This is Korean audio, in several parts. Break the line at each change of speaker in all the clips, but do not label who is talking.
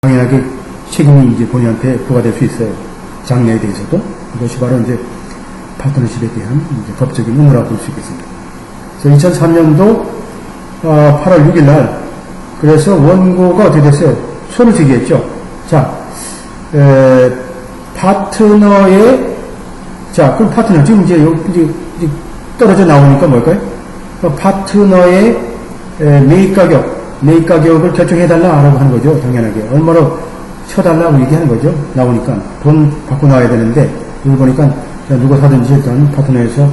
당연하게 책임이 이제 본인한테 부과될 수 있어요. 장래에 대해서도. 이것이 바로 이제 파트너십에 대한 이제 법적인 의무라고 볼 수 있겠습니다. 그래서 2003년도 8월 6일 날 그래서 원고가 어떻게 됐어요? 손을 제기했죠. 자, 파트너의 그럼 파트너 지금 이제 떨어져 나오니까 뭘까요? 파트너의 매입 가격을 결정해달라라고 하는 거죠. 당연하게. 얼마로 쳐달라고 얘기하는 거죠. 나오니까. 돈 받고 나와야 되는데, 여기 보니까 누가 사든지 일단 파트너에서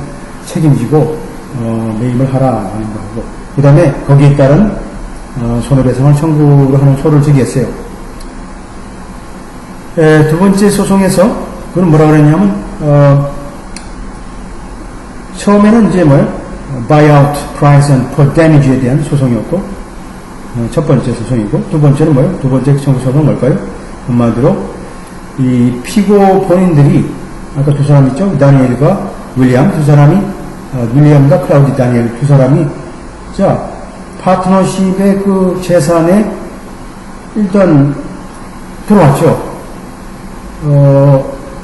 책임지고, 매입을 하라 하는 거고. 그 다음에 거기에 따른, 손해배상을 청구를 하는 소를 제기했어요. 두 번째 소송에서, 그건 뭐라 그랬냐면, 처음에는 이제 buyout price and per damage에 대한 소송이었고, 첫 번째 소송이고, 두 번째는 뭐예요? 두 번째 청구 소송은 뭘까요? 한마디로, 이 피고 본인들이, 아까 두 사람 있죠? 다니엘과 윌리엄, 두 사람이, 윌리엄과 클라우디 다니엘 두 사람이, 파트너십의 그 재산에 일단 들어왔죠.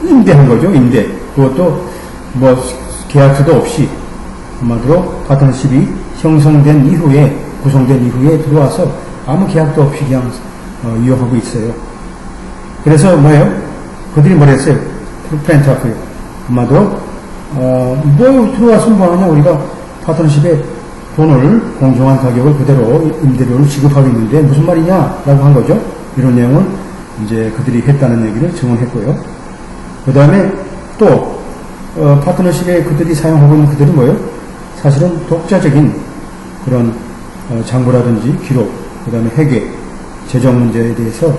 임대한 거죠, 임대. 그것도 계약서도 없이, 한마디로 파트너십이 형성된 이후에, 구성된 이후에 들어와서 아무 계약도 없이 그냥 이용하고 있어요. 그래서 뭐예요? 그들이 뭐랬어요? 프렌트하고요. 한마디로 들어왔으면 뭐하냐? 우리가 파트너십에 돈을 공정한 가격을 그대로 임대료를 지급하고 있는데 무슨 말이냐? 라고 한 거죠. 이런 내용을 이제 그들이 했다는 얘기를 증언했고요. 그 다음에 또 파트너십에 그들이 사용하고 있는 그들이 뭐예요? 사실은 독자적인 그런 장부라든지 기록, 그 다음에 회계, 재정 문제에 대해서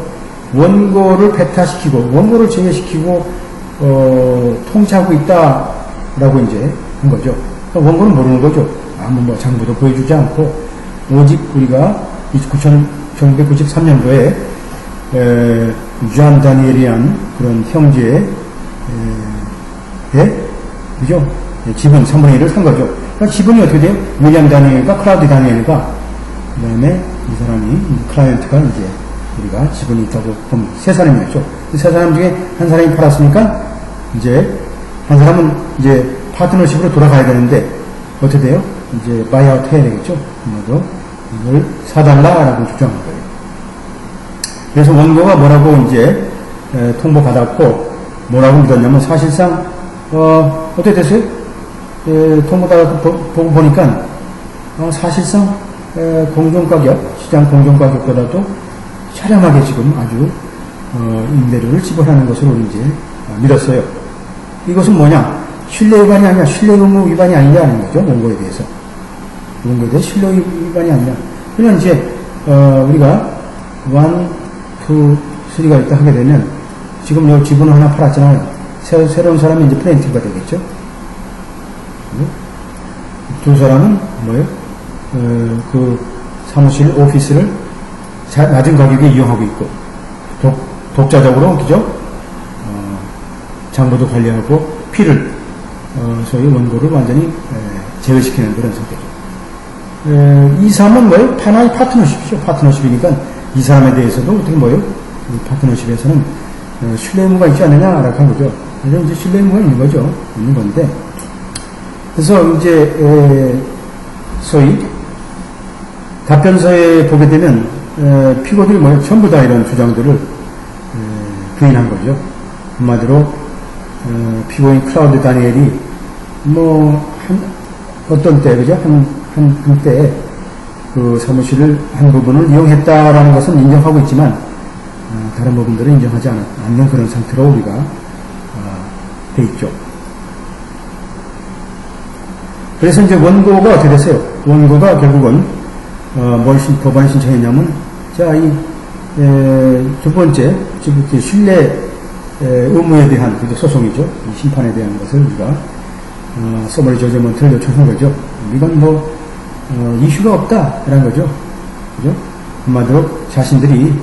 원고를 배타시키고, 원고를 제외시키고, 통치하고 있다라고 이제 한 거죠. 그러니까 원고는 모르는 거죠. 아무 장부도 보여주지 않고, 오직 우리가 1993년도에, 주안 다니엘이란 그런 형제의, 그죠? 지분 3분의 1을 산 거죠. 그러니까 지분이 어떻게 돼요? 윌리엄 다니엘과 클라우디 다니엘과 그 다음에 이 사람이 클라이언트가 이제 우리가 지분이 있다고 보면 세 사람이었죠. 그 세 사람 중에 한 사람이 팔았으니까 이제 한 사람은 이제 파트너십으로 돌아가야 되는데 어떻게 돼요? 이제 바이아웃 해야 되겠죠. 그래도 이걸 사달라라고 주장한 거예요. 그래서 원고가 뭐라고 이제 통보받았고 뭐라고 믿었냐면 사실상 어떻게 됐어요? 통보받아서 보고 보니까 사실상 공정가격, 시장 공정가격보다도 저렴하게 지금 아주 임대료를 지불하는 것으로 이제 믿었어요. 이것은 뭐냐? 신뢰 위반이 아니냐? 신뢰 의무 위반이 아니냐는 거죠. 원고에 대해서. 원고에 대해서 신뢰 위반이 아니냐? 그러면 이제 우리가 1, 2, 3가 있다 하게 되면 지금 요 지분을 하나 팔았잖아요. 새로운 사람이 이제 플랜티가 되겠죠. 두 사람은 뭐예요? 그 사무실 오피스를 낮은 가격에 이용하고 있고 독자적으로 그죠? 장부도 관리하고 피를 소위 원고를 완전히 제외시키는 그런 상태죠. 이 사람은 뭐예요? 하나의 파트너십이죠. 파트너십이니까 이 사람에 대해서도 어떻게 뭐예요? 파트너십에서는 신뢰 의무가 있지 않느냐라고 한 거죠. 그래서 이제 신뢰 의무가 있는 거죠. 있는 건데 그래서 이제 소위 답변서에 보게 되면 피고들이 뭐예요? 전부 다 이런 주장들을 부인한 거죠. 한마디로 피고인 클라우드 다니엘이 어떤 때 그죠? 한때 그 사무실을 한 부분을 이용했다라는 것은 인정하고 있지만 다른 부분들은 인정하지 않는 그런 상태로 우리가 돼 있죠. 그래서 이제 원고가 어떻게 됐어요? 원고가 결국은 뭘 법안 신청했냐면 두 번째 신뢰 의무에 대한 소송이죠. 이 심판에 대한 것을 우리가 서머리 저지먼트를 요청한 거죠. 이건 이슈가 없다라는 거죠. 그죠? 한마디로 자신들이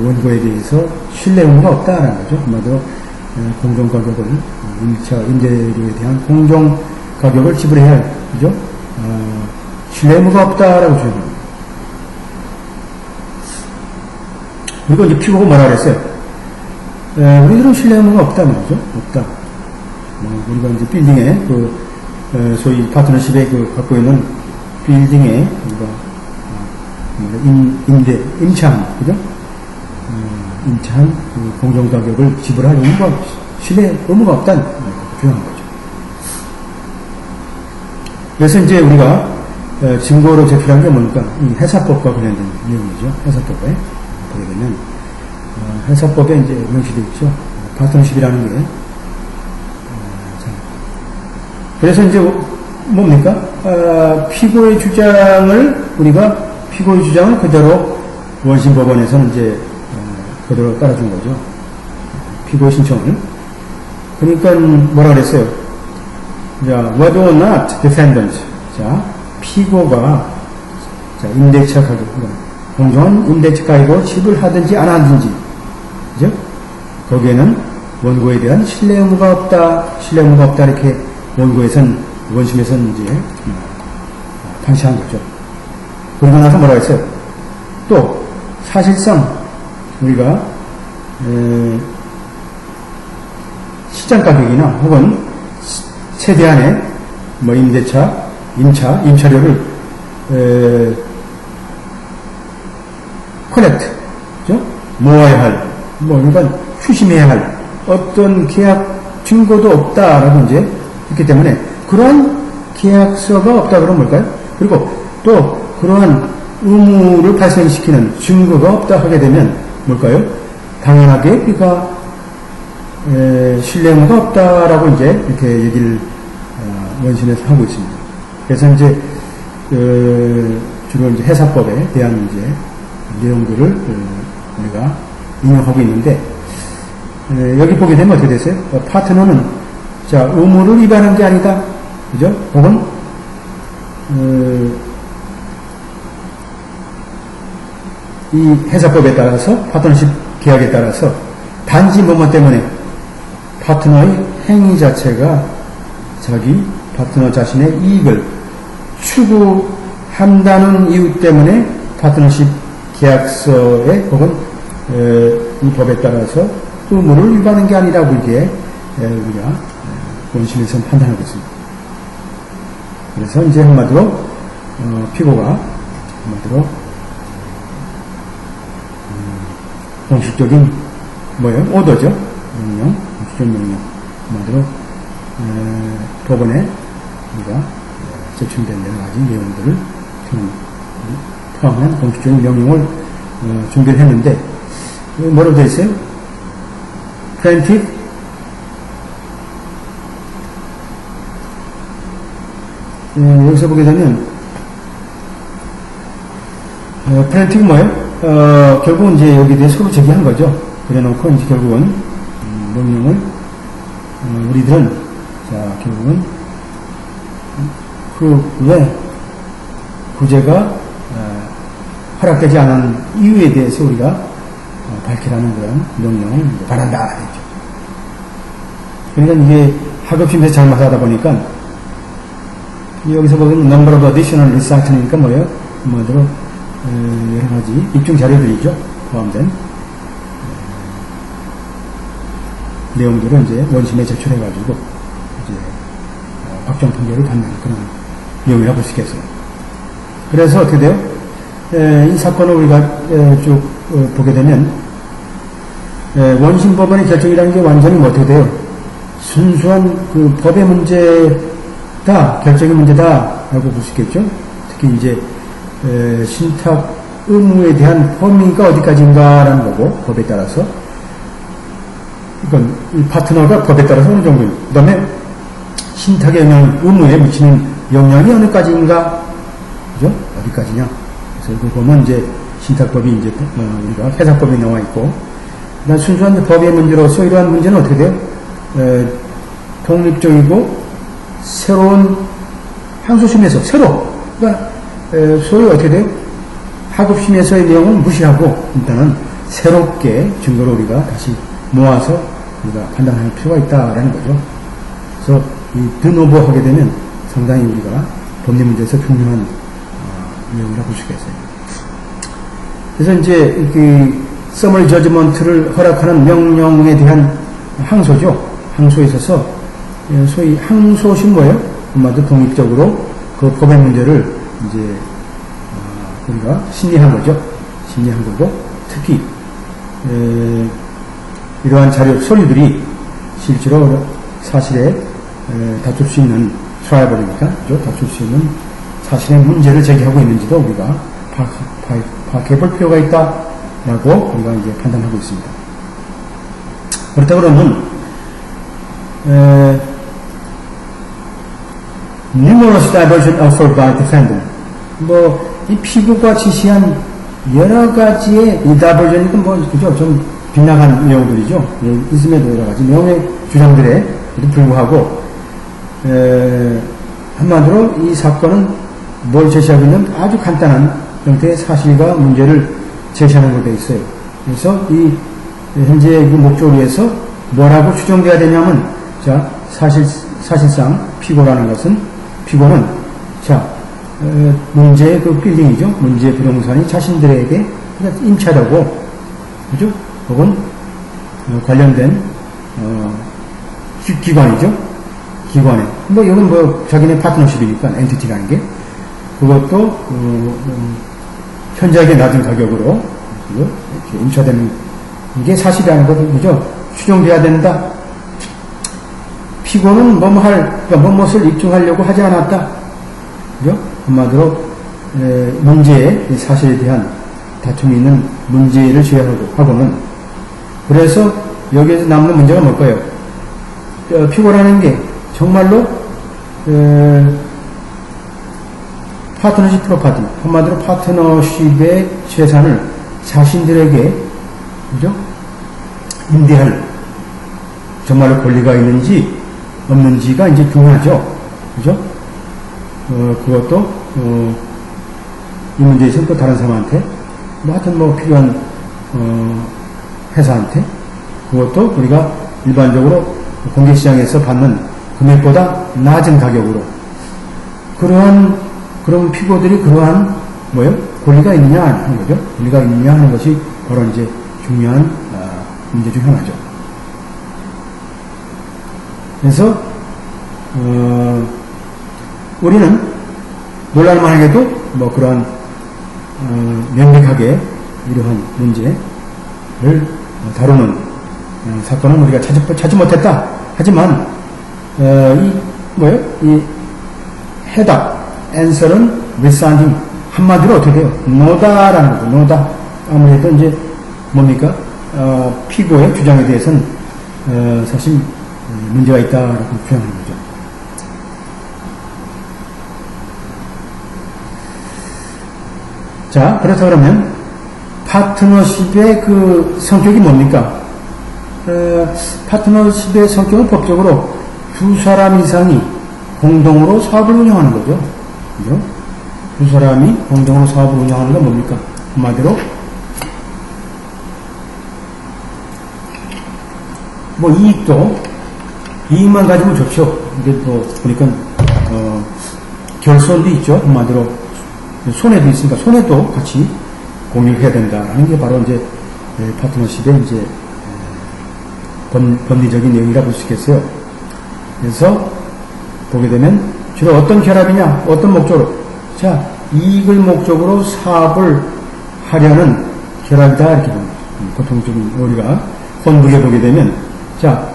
원고에 대해서 신뢰 의무가 없다라는 거죠. 한마디로 공정가격을 임대료에 대한 공정가격을 지불해야 할 그죠? 신뢰 의무가 없다라고 주장합니다. 그리고 이제 피고가 뭐라 그랬어요? 우리들은 신뢰 의무가 없다 말이죠. 없다. 우리가 이제 빌딩에 소위 파트너십에 갖고 있는 빌딩에 우리가 임차한 그죠? 임차한 공정 가격을 지불할 의무가 신뢰 의무가 없다는 표현한 거죠. 그래서 이제 우리가 증거로 제출한 게 뭡니까? 이 회사법과 관련된 내용이죠. 회사법에 보게 되면 회사법에 이제 명시되어 있죠. 파트너십이라는 게 그래서 이제 뭡니까? 피고의 주장을 그대로 원심 법원에서는 이제 그대로 따라준 거죠. 피고의 신청을. 그러니까 뭐라 그랬어요? 자, whether or not defendant. 자, 피고가 임대차 가격, 공정한 임대차 가격으로 지불하든지 안 하든지, 그죠? 거기에는 원고에 대한 신뢰 의무가 없다, 이렇게 원심에선 이제 판시한 거죠. 그러고 나서 뭐라 했어요? 또 사실상 우리가 시장 가격이나 혹은 최대한의 임차료를 컬렉트, 그죠? 모아야 할, 그러니까 추심해야 할 어떤 계약 증거도 없다라고 이제 했기 때문에 그러한 계약서가 없다 그러면 뭘까요? 그리고 또 그러한 의무를 발생시키는 증거가 없다 하게 되면 뭘까요? 당연하게 우리가 신뢰 의무가 없다라고 이제 이렇게 얘기를 원심에서 하고 있습니다. 그래서 이제 주로 이제 회사법에 대한 이제 내용들을 우리가 인용하고 있는데 여기 보게 되면 어떻게 됐어요? 파트너는 자 의무를 위반한 게 아니다, 그죠? 혹은 이 회사법에 따라서 파트너십 계약에 따라서 단지 뭐뭐 때문에 파트너의 행위 자체가 자기 파트너 자신의 이익을 추구한다는 이유 때문에 파트너십 계약서에 혹은 이 법에 따라서 의무를 위반한 게 아니라고 이게 우리가 원심에서 판단하고 있습니다. 그래서 이제 한마디로 피고가 한마디로 공식적인 오더죠. 명령, 공식적인 명령. 한마디로 법원에 우리가 제출된 여러 가지 내용들을 포함한 공식적인 명령을 준비를 했는데 뭐라고 되어 있어요? plaintiff 여기서 보게 되면 plaintiff 뭐예요? 결국은 이제 여기에 대해 서로 제기한 거죠. 그래놓고 이제 결국은 명령을 우리들은 자 결국은 왜 구제가 허락되지 않은 이유에 대해서 우리가 밝히라는 그런 명령을 바란다 했죠. 그러니까 이게 하급심에서 잘못하다 보니까 여기서 보면 number of additional recit니까 뭐예요? 뭐대로 여러 가지 입증 자료들이죠. 포함된 내용들을 이제 원심에 제출해가지고 이제 확정 판결을 받는 그런 내용이라고 볼 수 있겠어요. 그래서 어떻게 돼요? 이 사건을 우리가 쭉 보게 되면 원심 법원의 결정이라는 게 완전히 어떻게 돼요? 순수한 그 법의 문제다, 결정의 문제다라고 볼 수 있겠죠. 특히 이제 신탁 의무에 대한 범위가 어디까지인가라는 거고 법에 따라서 이건 이 파트너가 법에 따라서 어느 정도, 그 다음에 신탁의 의무에 미치는 영향이 어느까지인가, 그죠? 어디까지냐. 그래서 이거 보면 이제 신탁법이 이제 우리가 회사법에 나와 있고, 그다음 순수한 법의 문제로서 이러한 문제는 어떻게 돼요? 독립적이고 새로운 항소심에서 그러니까 소위 어떻게 돼요? 하급심에서의 내용을 무시하고 일단은 새롭게 증거를 우리가 다시 모아서 우리가 판단할 필요가 있다라는 거죠. 그래서 이 드노버 하게 되면 상당히 우리가 법리 문제에서 중요한 내용이라고 볼 수 있겠어요. 그래서 이제 서머리 저지먼트를 허락하는 명령에 대한 항소죠. 항소에 있어서 소위 항소심 뭐예요? 엄마도 독립적으로 그 법의 문제를 이제 우리가 심리한 거죠. 심리한 거고 특히 이러한 자료 서류들이 실제로 사실에 다툴 수 있는 트라이벌이니까 다툴 수 있는 사실의 문제를 제기하고 있는지도 우리가 파악해 볼 필요가 있다라고 우리가 이제 판단하고 있습니다. 그렇다 그러면 numerous diversion offered by defendant 이 피고가 지시한 여러 가지의 이 diversion이 그죠? 좀 빗나간 내용들이죠. 있음에도 여러 가지 내용의 주장들에 불구하고 한마디로 이 사건은 뭘 제시하고 있는 아주 간단한 형태의 사실과 문제를 제시하는 걸로 되어 있어요. 그래서 이 현재 그 목적을 위해서 뭐라고 추정돼야 되냐면 자 사실상 피고는 문제의 그 빌딩이죠. 문제의 부동산이 자신들에게 임차라고 그죠? 혹은 관련된 기관이죠. 기관에 이건 자기네 파트너십이니까 엔티티라는 게 그것도 현저하게 낮은 가격으로 이렇게 임차되는 게 사실이라는 것은 그죠? 추정돼야 된다. 피고는 무엇을 입증하려고 하지 않았다. 그죠? 한마디로 문제의 사실에 대한 다툼이 있는 문제를 제외하고는 그래서 여기에서 남는 문제가 뭘까요? 피고라는 게 정말로 파트너십 프로퍼티 한마디로 파트너십의 재산을 자신들에게 그죠? 임대할 정말로 권리가 있는지 없는지가 이제 중요하죠. 그죠? 그것도 이 문제에 있어서 또 다른 사람한테 하여튼 필요한 회사한테 그것도 우리가 일반적으로 공개시장에서 받는 금액보다 낮은 가격으로 그런 피고들이 그러한 권리가 있느냐 하는 거죠. 권리가 있느냐 하는 것이 바로 이제 중요한 문제 중 하나죠. 그래서 우리는 놀랄만하게도 그런 명백하게 이러한 문제를 다루는 사건은 우리가 찾지 못했다. 하지만 이 해답, answer는 resounding 한마디로 어떻게 돼요? 노다라는 거죠. 노다. 아무래도 이제 뭡니까? 피고의 주장에 대해서는 사실 문제가 있다라고 표현하는 거죠. 자, 그렇다 그러면 파트너십의 그 성격이 뭡니까? 파트너십의 성격은 법적으로 두 사람 이상이 공동으로 사업을 운영하는 거죠. 그죠? 두 사람이 공동으로 사업을 운영하는 건 뭡니까? 한마디로 이익만 가지면 좋죠. 이게 또 보니까 결손도 있죠. 한마디로 손해도 있으니까 손해도 같이 공유해야 된다라는 게 바로 이제 파트너십의 이제 법리적인 내용이라 볼 수 있겠어요. 그래서 보게 되면 주로 어떤 결합이냐, 어떤 목적으로? 자, 이익을 목적으로 사업을 하려는 결합이다 이렇게 봅니다. 보통적인 우리가 본부에 보게 되면 자,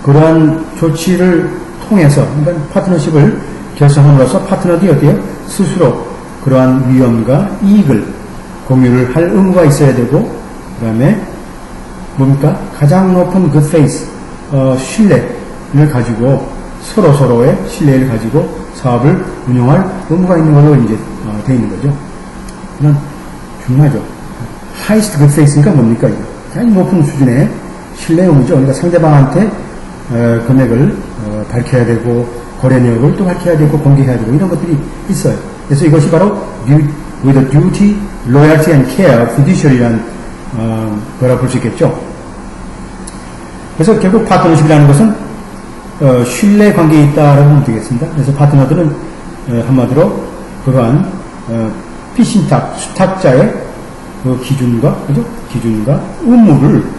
그러한 조치를 통해서 그러니까 파트너십을 결성함으로써 파트너들이 어때요? 스스로 그러한 위험과 이익을 공유를 할 의무가 있어야 되고 그 다음에 뭡니까? 가장 높은 good faith, 신뢰를 가지고 서로의 신뢰를 가지고 사업을 운영할 의무가 있는 걸로 이제 되어 있는 거죠. 이건 중요하죠. highest good faith니까 뭡니까? 가장 높은 수준의 신뢰 의무죠. 그러니까 상대방한테 금액을 밝혀야 되고 거래 내역을 또 밝혀야 되고 공개해야 되고 이런 것들이 있어요. 그래서 이것이 바로 with a duty, loyalty and care, fiduciary라는 거라고 볼 수 있겠죠. 그래서 결국 파트너십이라는 것은 신뢰 관계에 있다라고 보면 되겠습니다. 그래서 파트너들은 한마디로 그러한 피신탁, 수탁자의 그 기준과 그죠? 기준과 의무를